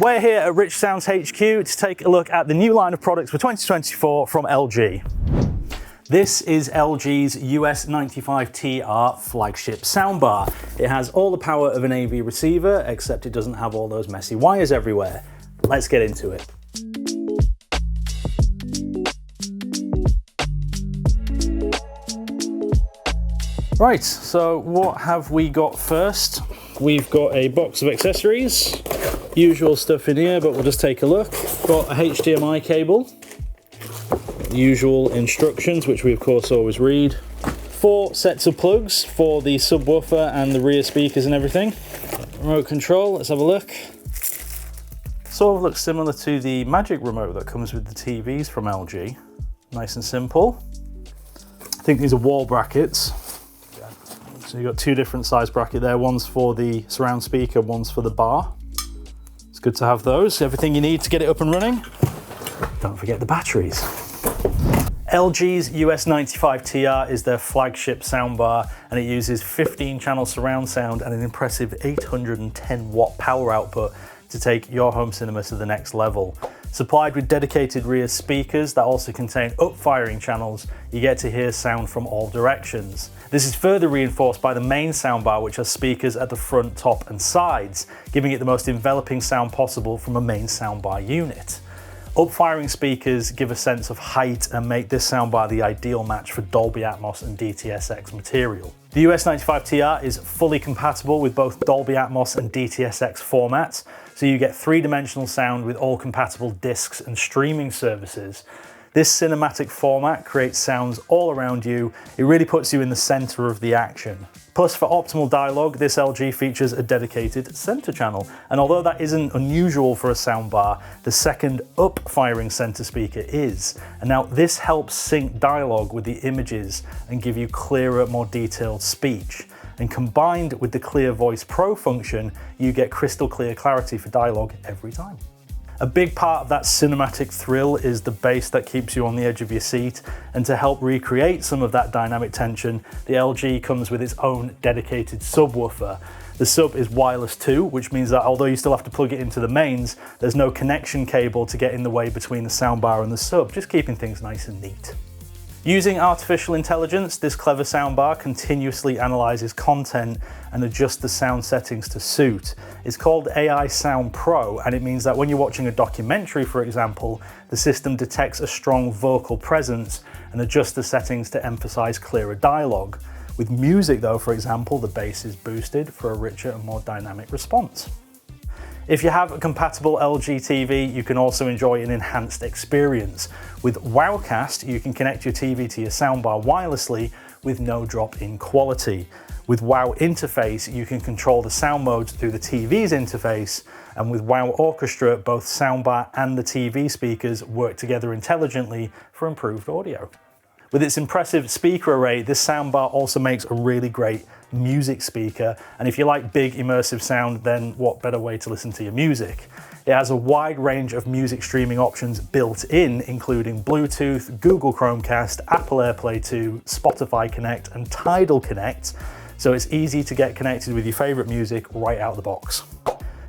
We're here at Rich Sounds HQ to take a look at the new line of products for 2024 from LG. This is LG's US95TR flagship soundbar. It has all the power of an AV receiver, except it doesn't have all those messy wires everywhere. Let's get into it. Right, so what have we got first? We've got a box of accessories, usual stuff in here, but we'll just take a look. Got a HDMI cable, usual instructions, which we of course always read. 4 sets of plugs for the subwoofer and the rear speakers and everything. Remote control, let's have a look. Sort of looks similar to the Magic Remote that comes with the TVs from LG. Nice and simple. I think these are wall brackets. So you've got 2 different size brackets there. One's for the surround speaker, one's for the bar. It's good to have those. Everything you need to get it up and running. Don't forget the batteries. LG's US95TR is their flagship soundbar, and it uses 15-channel surround sound and an impressive 810-watt power output to take your home cinema to the next level. Supplied with dedicated rear speakers that also contain up-firing channels, you get to hear sound from all directions. This is further reinforced by the main soundbar, which has speakers at the front, top and sides, giving it the most enveloping sound possible from a main soundbar unit. Up-firing speakers give a sense of height and make this soundbar the ideal match for Dolby Atmos and DTS material. The US95TR is fully compatible with both Dolby Atmos and DTS formats, so you get 3-dimensional sound with all compatible discs and streaming services. This cinematic format creates sounds all around you. It really puts you in the center of the action. Plus, for optimal dialogue, this LG features a dedicated center channel. And although that isn't unusual for a soundbar, the second up-firing center speaker is. And now this helps sync dialogue with the images and give you clearer, more detailed speech. And combined with the Clear Voice Pro function, you get crystal clear clarity for dialogue every time. A big part of that cinematic thrill is the bass that keeps you on the edge of your seat, and to help recreate some of that dynamic tension, the LG comes with its own dedicated subwoofer. The sub is wireless too, which means that although you still have to plug it into the mains, there's no connection cable to get in the way between the soundbar and the sub, just keeping things nice and neat. Using artificial intelligence, this clever soundbar continuously analyzes content and adjusts the sound settings to suit. It's called AI Sound Pro, and it means that when you're watching a documentary, for example, the system detects a strong vocal presence and adjusts the settings to emphasize clearer dialogue. With music though, for example, the bass is boosted for a richer and more dynamic response. If you have a compatible LG TV, you can also enjoy an enhanced experience. With Wowcast, you can connect your TV to your soundbar wirelessly with no drop in quality. With Wow Interface, you can control the sound modes through the TV's interface, and with Wow Orchestra, both soundbar and the TV speakers work together intelligently for improved audio. With its impressive speaker array, this soundbar also makes a really great music speaker, and if you like big immersive sound, then what better way to listen to your music? It has a wide range of music streaming options built in, including Bluetooth, Google Chromecast, Apple AirPlay 2, Spotify Connect and Tidal Connect, so it's easy to get connected with your favorite music right out of the box.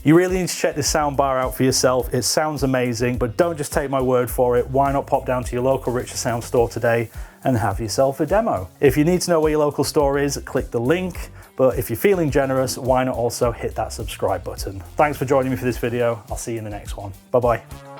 You really need to check this soundbar out for yourself. It sounds amazing, but don't just take my word for it. Why not pop down to your local Richer Sound store today and have yourself a demo? If you need to know where your local store is, click the link. But if you're feeling generous, why not also hit that subscribe button? Thanks for joining me for this video. I'll see you in the next one. Bye-bye.